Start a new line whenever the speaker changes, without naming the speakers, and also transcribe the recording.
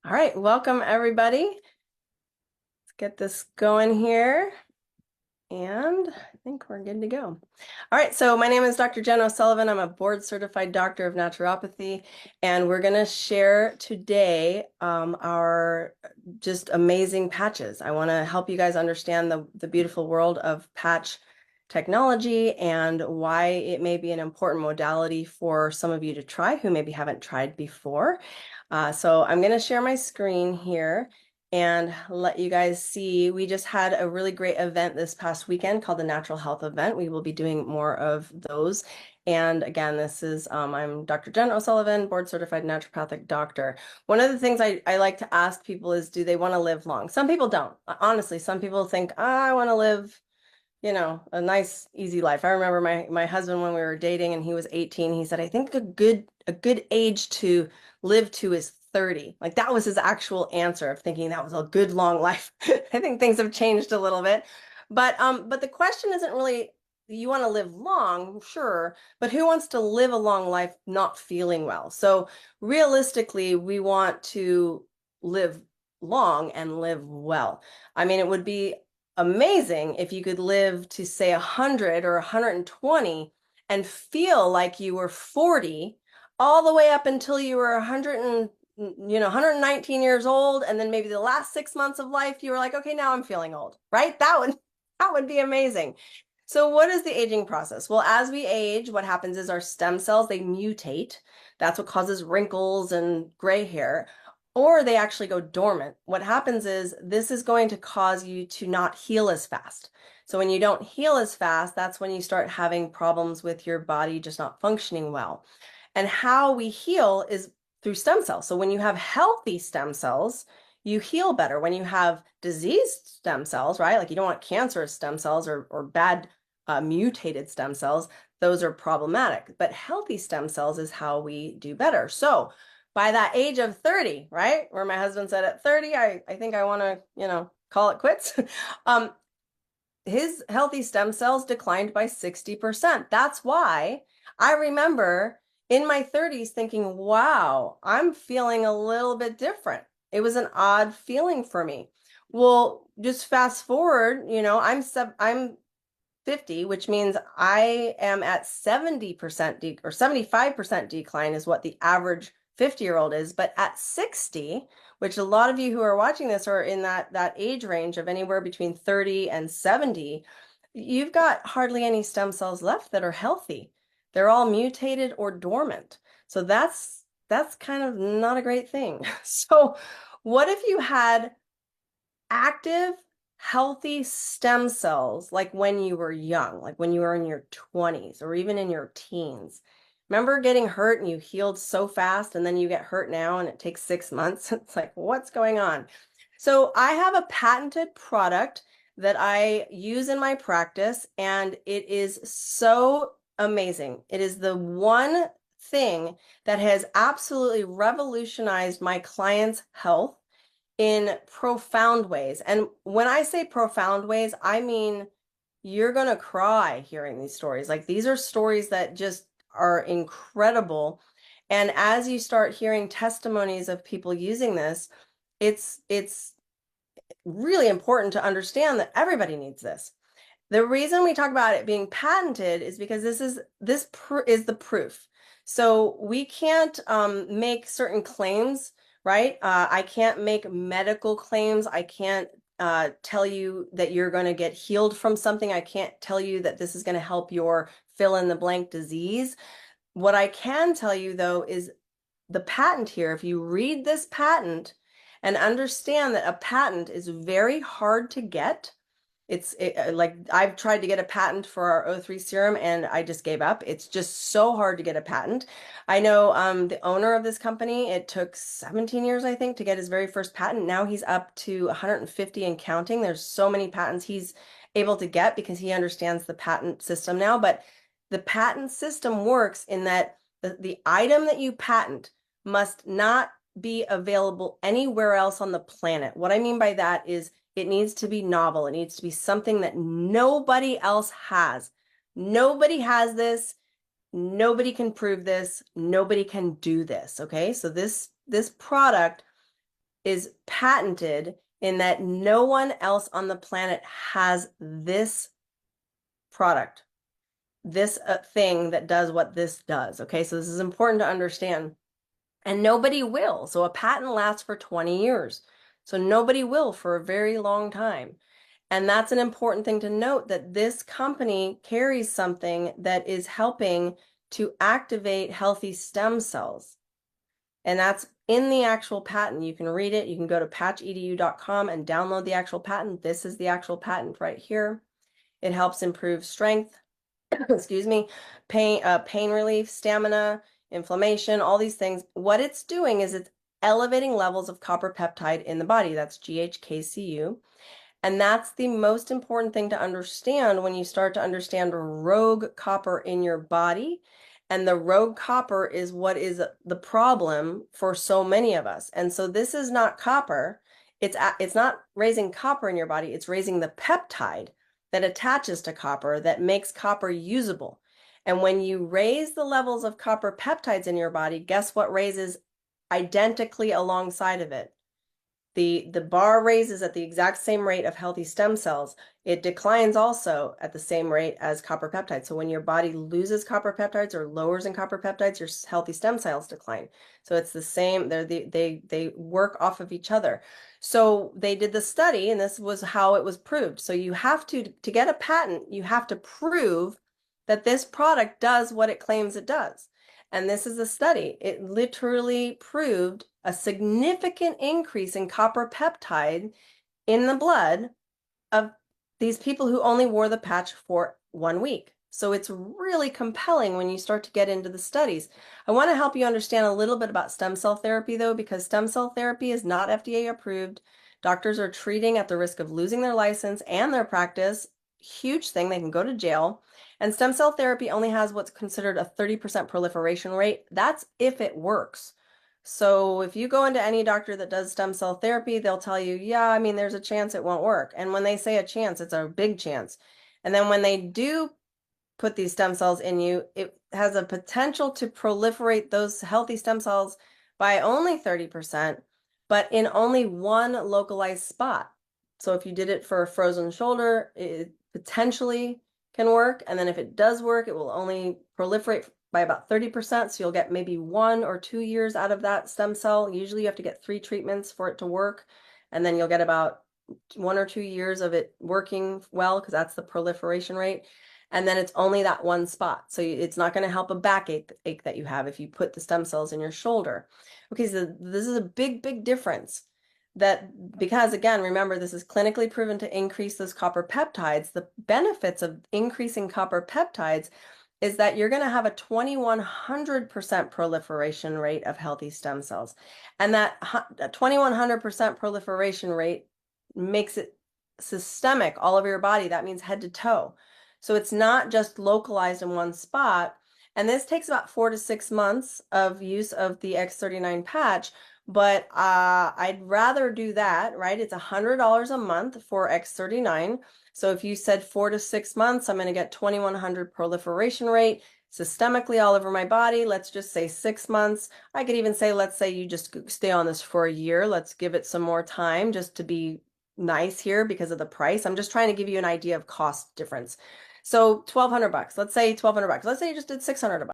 All right, welcome everybody. Let's get this going here. And I think we're good to go. All right, so my name is Dr. Jen O'Sullivan. I'm a board certified doctor of naturopathy, and we're going to share today our just amazing patches. I want to help you guys understand the beautiful world of patch technology and why it may be an important modality for some of you to try who maybe haven't tried before. So I'm going to share my screen here and let you guys see. We just had a really great event this past weekend called the Natural Health Event. We will be doing more of those. And again, this is, I'm Dr. Jen O'Sullivan, board certified naturopathic doctor. One of the things I like to ask people is, do they want to live long? Some people don't. Honestly, some people think, oh, I want to live, you know, a nice, easy life. I remember my husband when we were dating and he was 18, he said, I think a good age to live to is 30. Like that was his actual answer of thinking that was a good long life. I think things have changed a little bit. But the question isn't really you want to live long, sure, but who wants to live a long life not feeling well? So realistically, we want to live long and live well. I mean, it would be amazing if you could live to say 100 or 120 and feel like you were 40 all the way up until you were 119 years old, and then maybe the last 6 months of life you were like, okay, now I'm feeling old, right? That would be amazing. So what is the aging process? Well, as we age, what happens is our stem cells, they mutate. That's what causes wrinkles and gray hair, or they actually go dormant. What happens is this is going to cause you to not heal as fast. So when you don't heal as fast, that's when you start having problems with your body just not functioning well. And how we heal is through stem cells. So when you have healthy stem cells, you heal better. When you have diseased stem cells, right? Like you don't want cancerous stem cells or bad mutated stem cells. Those are problematic. But healthy stem cells is how we do better. So by that age of 30, right? Where my husband said at 30, I think I want to, you know, call it quits. His healthy stem cells declined by 60%. That's why I remember in my 30s thinking, wow, I'm feeling a little bit different. It was an odd feeling for me. Well, just fast forward, you know, I'm 50, which means I am at 70% or 75% decline is what the average 50-year-old is. But at 60, which a lot of you who are watching this are in that age range of anywhere between 30 and 70, you've got hardly any stem cells left that are healthy. They're all mutated or dormant. So that's kind of not a great thing. So what if you had active, healthy stem cells like when you were young, like when you were in your 20s or even in your teens? Remember getting hurt and you healed so fast and then you get hurt now and it takes 6 months? It's like, what's going on? So I have a patented product that I use in my practice, and it is so amazing. It is the one thing that has absolutely revolutionized my clients' health in profound ways. And when I say profound ways, I mean you're going to cry hearing these stories. Like these are stories that just are incredible. And as you start hearing testimonies of people using this, it's really important to understand that everybody needs this. The reason we talk about it being patented is because this is the proof. So we can't make certain claims, right? I can't make medical claims. I can't tell you that you're going to get healed from something. I can't tell you that this is going to help your fill in the blank disease. What I can tell you though is the patent here. If you read this patent and understand that a patent is very hard to get, like I've tried to get a patent for our O3 serum and I just gave up. It's just so hard to get a patent. I know the owner of this company, it took 17 years, I think, to get his very first patent. Now he's up to 150 and counting. There's so many patents he's able to get because he understands the patent system now. But the patent system works in that the item that you patent must not be available anywhere else on the planet. What I mean by that is it needs to be novel. It needs to be something that nobody else has. Nobody has this. Nobody can prove this. Nobody can do this. Okay. So this product is patented in that no one else on the planet has this product, this thing that does what this does. Okay, so this is important to understand. And nobody will. So a patent lasts for 20 years. So nobody will for a very long time. And that's an important thing to note, that this company carries something that is helping to activate healthy stem cells. And that's in the actual patent. You can read it. You can go to patchedu.com and download the actual patent. This is the actual patent right here. It helps improve strength, excuse me, pain relief, stamina, inflammation, all these things. What it's doing is it's elevating levels of copper peptide in the body. That's GHKCU. And that's the most important thing to understand when you start to understand rogue copper in your body. And the rogue copper is what is the problem for so many of us. And so this is not copper. It's not raising copper in your body. It's raising the peptide that attaches to copper that makes copper usable. And when you raise the levels of copper peptides in your body, guess what raises identically alongside of it? The bar raises at the exact same rate of healthy stem cells. It declines also at the same rate as copper peptides. So when your body loses copper peptides or lowers in copper peptides, your healthy stem cells decline. So it's the same. They work off of each other. So they did the study, and this was how it was proved. So you have to get a patent, you have to prove that this product does what it claims it does. And this is a study. It literally proved a significant increase in copper peptide in the blood of these people who only wore the patch for 1 week. So it's really compelling when you start to get into the studies. I want to help you understand a little bit about stem cell therapy, though, because stem cell therapy is not FDA approved. Doctors are treating at the risk of losing their license and their practice. Huge thing. They can go to jail. And stem cell therapy only has what's considered a 30% proliferation rate. That's if it works. So if you go into any doctor that does stem cell therapy, they'll tell you, yeah, I mean, there's a chance it won't work. And when they say a chance, it's a big chance. And then when they do put these stem cells in you, it has a potential to proliferate those healthy stem cells by only 30%, but in only one localized spot. So if you did it for a frozen shoulder, it potentially can work. And then if it does work, it will only proliferate by about 30%. So you'll get maybe 1 or 2 years out of that stem cell. Usually you have to get 3 treatments for it to work. And then you'll get about 1 or 2 years of it working well, because that's the proliferation rate. And then it's only that one spot. So it's not going to help a backache that you have if you put the stem cells in your shoulder. Okay, so this is a big, big difference. That because, again, remember, this is clinically proven to increase those copper peptides. The benefits of increasing copper peptides is that you're going to have a 2100% proliferation rate of healthy stem cells. And that 2100% proliferation rate makes it systemic all over your body. That means head to toe. So it's not just localized in one spot. And this takes about 4 to 6 months of use of the X39 patch. But I'd rather do that, right? It's $100 a month for X39. So if you said 4 to 6 months, I'm going to get 2100 proliferation rate systemically all over my body. Let's just say 6 months. I could even say, let's say you just stay on this for a year. Let's give it some more time just to be nice here because of the price. I'm just trying to give you an idea of cost difference. So $1,200. Let's say $1,200. Let's say you just did $600.